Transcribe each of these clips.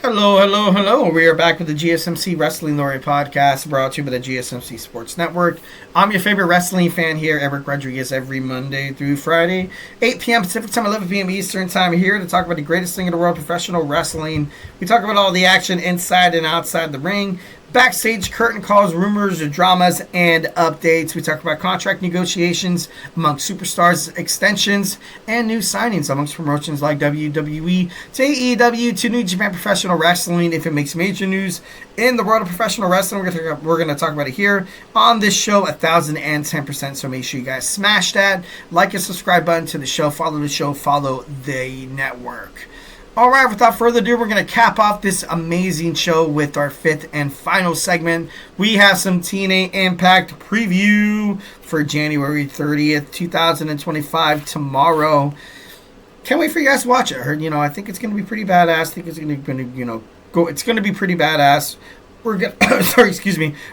Hello, hello, hello. We are back with the GSMC Wrestling Laureate podcast brought to you by the GSMC Sports Network. I'm your favorite wrestling fan here, Eric Rodriguez, every Monday through Friday, 8 p.m. Pacific Time, 11 p.m. Eastern Time, here to talk about the greatest thing in the world, professional wrestling. We talk about all the action inside and outside the ring, backstage curtain calls, rumors, dramas, and updates. We talk about contract negotiations amongst superstars, extensions, and new signings amongst promotions like WWE to AEW to New Japan Professional Wrestling. If it makes major news in the world of professional wrestling, we're going to talk about it here on this show 1010%. So make sure you guys smash that like and subscribe button to the show. Follow the show. Follow the network. All right, without further ado, we're going to cap off this amazing show with our fifth and final segment. We have some TNA Impact preview for January 30th, 2025, tomorrow. Can't wait for you guys to watch it. I think it's going to be pretty badass. I think it's going to, it's going to be pretty badass. We're going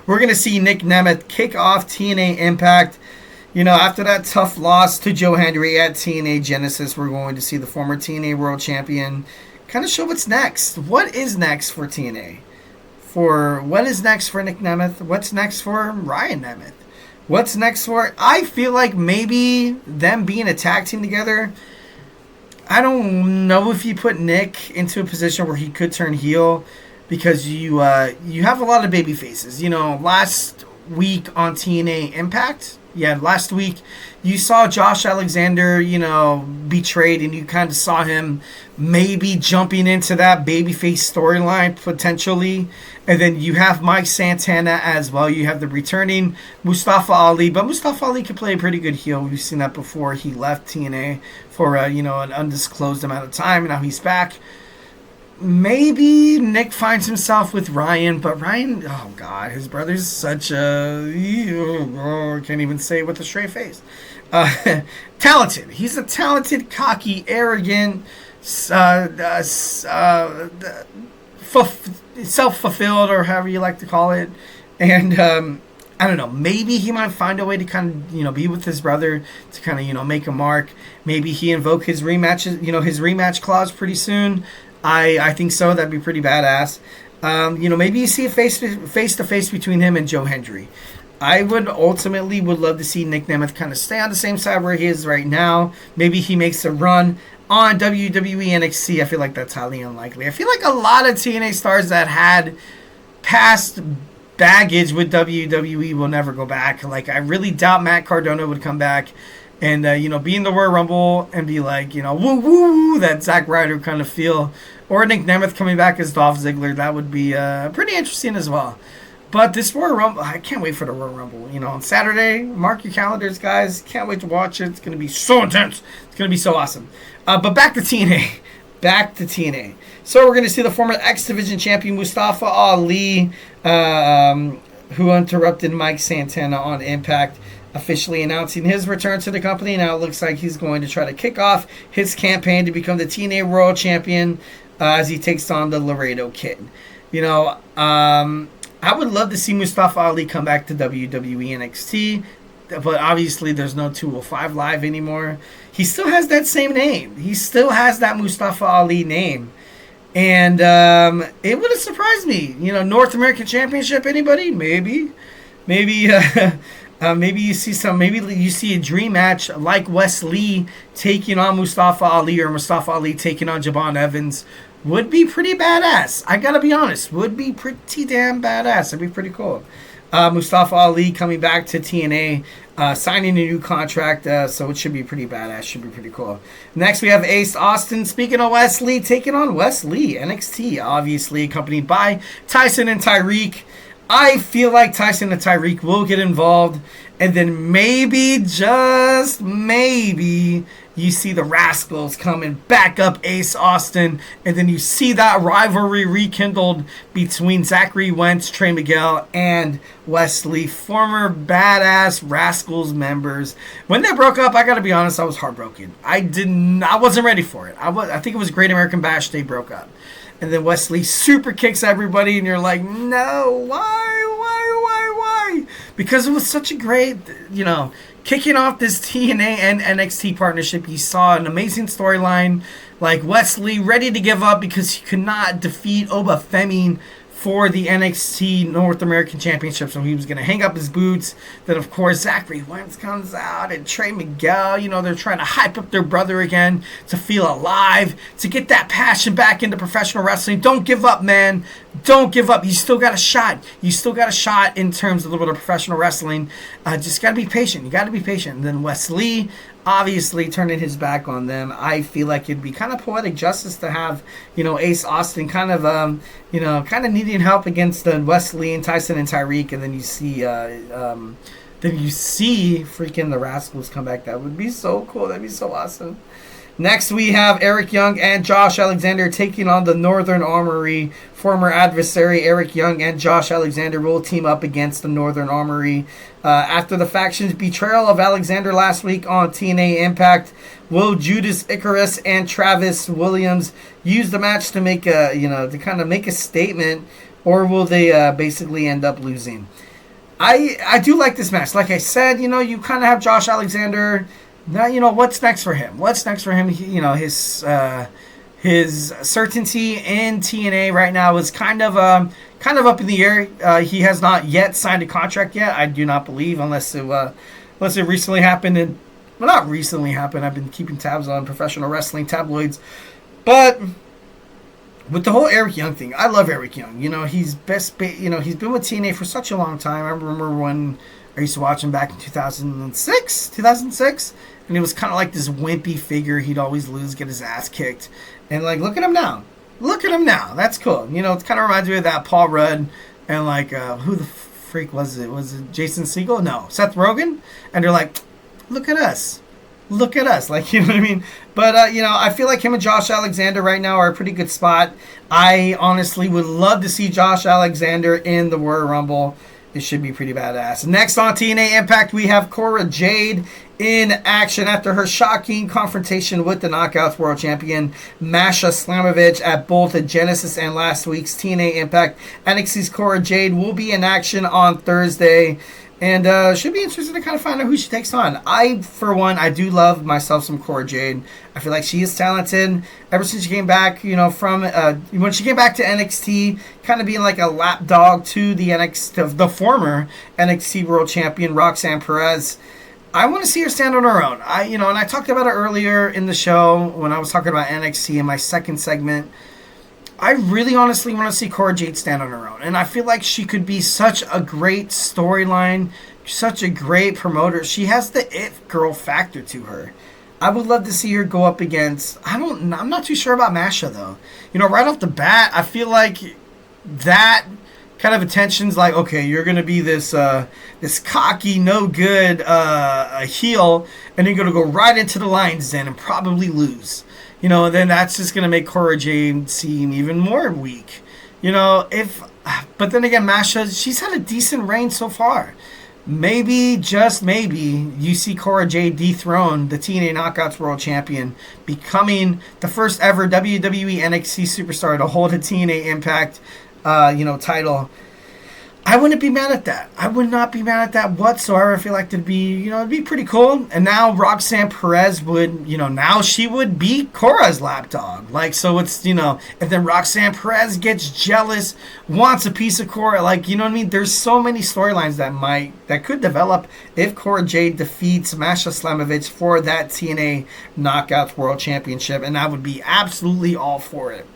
We're going to see Nic Nemeth kick off TNA Impact. After that tough loss to Joe Hendry at TNA Genesis, we're going to see the former TNA World Champion kind of show what's next. What is next for TNA? What is next for Nic Nemeth? What's next for Ryan Nemeth? What's next for... I feel like maybe them being a tag team together, I don't know if you put Nick into a position where he could turn heel, because you have a lot of baby faces. Last week on TNA Impact... last week you saw Josh Alexander, betrayed, and you kind of saw him maybe jumping into that babyface storyline potentially. And then you have Mike Santana as well. You have the returning Mustafa Ali, but Mustafa Ali can play a pretty good heel. We've seen that before. He left TNA for an undisclosed amount of time, and now he's back. Maybe Nick finds himself with Ryan, but Ryan, oh God, his brother's such a... can't even say it with a straight face. Talented. He's a talented, cocky, arrogant, self-fulfilled, or however you like to call it. And I don't know, maybe he might find a way to kind of, be with his brother to kind of, make a mark. Maybe he invoke his rematch, his rematch clause pretty soon. I think so. That'd be pretty badass. Maybe you see a face-to-face between him and Joe Hendry. I would love to see Nic Nemeth kind of stay on the same side where he is right now. Maybe he makes a run on WWE NXT. I feel like that's highly unlikely. I feel like a lot of TNA stars that had past baggage with WWE will never go back. Like, I really doubt Matt Cardona would come back and, be in the Royal Rumble and be like, woo woo, that Zack Ryder kind of feel. Or Nic Nemeth coming back as Dolph Ziggler. That would be pretty interesting as well. But this Royal Rumble, I can't wait for the Royal Rumble. On Saturday, mark your calendars, guys. Can't wait to watch it. It's going to be so intense. It's going to be so awesome. But back to TNA. Back to TNA. So we're going to see the former X Division champion Mustafa Ali, who interrupted Mike Santana on Impact, officially announcing his return to the company. Now it looks like he's going to try to kick off his campaign to become the TNA World Champion as he takes on the Laredo Kid. I would love to see Mustafa Ali come back to WWE NXT, but obviously there's no 205 Live anymore. He still has that same name. He still has that Mustafa Ali name. And it would have surprised me. North American Championship, anybody? Maybe. Maybe you see a dream match like Wes Lee taking on Mustafa Ali, or Mustafa Ali taking on Javon Evans. Would be pretty badass. I gotta be honest. Would be pretty damn badass. It'd be pretty cool. Mustafa Ali coming back to TNA, signing a new contract, so it should be pretty badass. Should be pretty cool. Next, we have Ace Austin, speaking of Wes Lee, taking on Wes Lee, NXT, obviously accompanied by Tyson and Tyreek. I feel like Tyson and Tyreek will get involved, and then maybe, just maybe, you see the Rascals coming back up Ace Austin, and then you see that rivalry rekindled between Zachary Wentz, Trey Miguel, and Wes Lee, former badass Rascals members. When they broke up, I gotta be honest, I was heartbroken. I wasn't ready for it. I think it was Great American Bash they broke up. And then Wes Lee super kicks everybody, and you're like, no, why? Because it was such a great, kicking off this TNA and NXT partnership. You saw an amazing storyline Like Wesley ready to give up because he could not defeat Oba Femi for the NXT North American Championship, so he was going to hang up his boots. Then, of course, Zachary Wentz comes out and Trey Miguel, they're trying to hype up their brother again to feel alive, to get that passion back into professional wrestling. Don't give up, man. Don't give up. You still got a shot. You still got a shot in terms of a little bit of professional wrestling. Just got to be patient. You got to be patient. And then Wes Lee, obviously turning his back on them. I feel like it'd be kind of poetic justice to have, Ace Austin kind of needing help against Wes Lee and Tyson and Tyreek, and then you see freaking the Rascals come back. That would be so cool. That'd be so awesome. Next, we have Eric Young and Josh Alexander taking on the Northern Armory. Former adversary Eric Young and Josh Alexander will team up against the Northern Armory. After the faction's betrayal of Alexander last week on TNA Impact, will Judas Icarus and Travis Williams use the match to make to kind of make a statement, or will they basically end up losing? I do like this match. Like I said, you kind of have Josh Alexander. Now, what's next for him? What's next for him? His certainty in TNA right now is kind of up in the air. He has not yet signed a contract yet. I do not believe, unless it recently happened. Not recently happened. I've been keeping tabs on professional wrestling tabloids, but with the whole Eric Young thing, I love Eric Young. He's he's been with TNA for such a long time. I remember when I used to watch him back in 2006, and he was kind of like this wimpy figure. He'd always lose, get his ass kicked, and look at him now. That's cool. It kind of reminds me of that Paul Rudd and who the freak was it? Was it Jason Segel? No, Seth Rogen. And they're like, look at us. You know what I mean? But, I feel like him and Josh Alexander right now are a pretty good spot. I honestly would love to see Josh Alexander in the Royal Rumble. It should be pretty badass. Next on TNA Impact, we have Cora Jade in action after her shocking confrontation with the Knockouts World Champion Masha Slamovich at both the Genesis and last week's TNA Impact. NXT's Cora Jade will be in action on Thursday. And should be interesting to kind of find out who she takes on. For one, I do love myself some Cora Jade. I feel like she is talented. Ever since she came back, from when she came back to NXT, kind of being like a lapdog to the former NXT World Champion Roxanne Perez. I want to see her stand on her own. And I talked about it earlier in the show when I was talking about NXT in my second segment. I really honestly want to see Cora Jade stand on her own. And I feel like she could be such a great storyline, such a great promoter. She has the it girl factor to her. I would love to see her go up against, I'm not too sure about Masha though. Right off the bat, I feel like that kind of attention's like, okay, you're going to be this cocky, no good heel, and you're going to go right into the lion's den and probably lose. And then that's just going to make Cora Jade seem even more weak. But then again, Masha, she's had a decent reign so far. Maybe, just maybe, you see Cora Jade dethrone the TNA Knockouts World Champion, becoming the first ever WWE NXT superstar to hold a TNA Impact, title. I wouldn't be mad at that. I would not be mad at that whatsoever. I feel like it'd be pretty cool. And now Roxanne Perez would, now she would be Cora's lapdog. So it's, and then Roxanne Perez gets jealous, wants a piece of Cora. You know what I mean? There's so many storylines that could develop if Cora Jade defeats Masha Slamovich for that TNA Knockouts World Championship. And I would be absolutely all for it.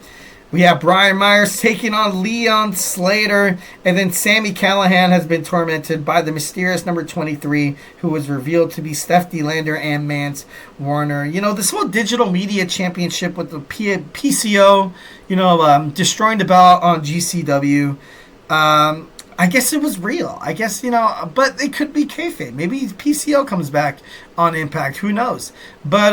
We have Brian Myers taking on Leon Slater, and then Sami Callihan has been tormented by the mysterious number 23, who was revealed to be Steph D. Lander and Mance Warner. This whole digital media championship with the PCO, destroying the belt on GCW. I guess it was real. I guess, but it could be kayfabe. Maybe PCO comes back on Impact. Who knows? But,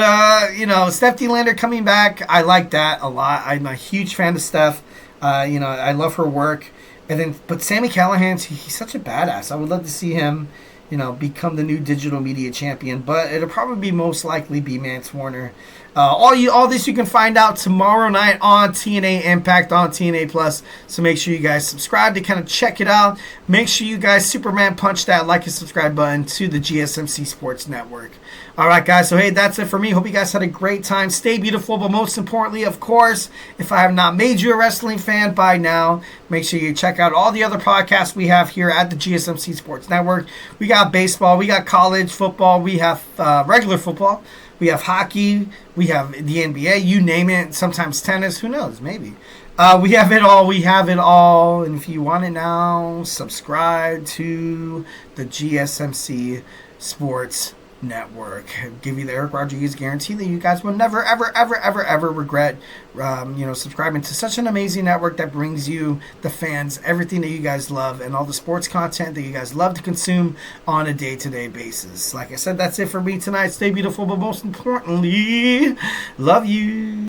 Steph D. Lander coming back, I like that a lot. I'm a huge fan of Steph. I love her work. But Sami Callihan, he's such a badass. I would love to see him, become the new digital media champion. But it'll probably most likely be Mance Warner. All this you can find out tomorrow night on TNA Impact on TNA Plus. So make sure you guys subscribe to kind of check it out. Make sure you guys Superman punch that like and subscribe button to the GSMC Sports Network. All right, guys. So hey, that's it for me. Hope you guys had a great time. Stay beautiful, but most importantly, of course, if I have not made you a wrestling fan by now, make sure you check out all the other podcasts we have here at the GSMC Sports Network. We got baseball, we got college football, we have regular football. We have hockey, we have the NBA, you name it, sometimes tennis, who knows, maybe. We have it all, and if you want it now, subscribe to the GSMC Sports Network. Give you the Eric Rodriguez guarantee that you guys will never, ever, ever, ever, ever regret, subscribing to such an amazing network that brings you, the fans, everything that you guys love and all the sports content that you guys love to consume on a day-to-day basis. Like I said, that's it for me tonight. Stay beautiful, but most importantly, love you.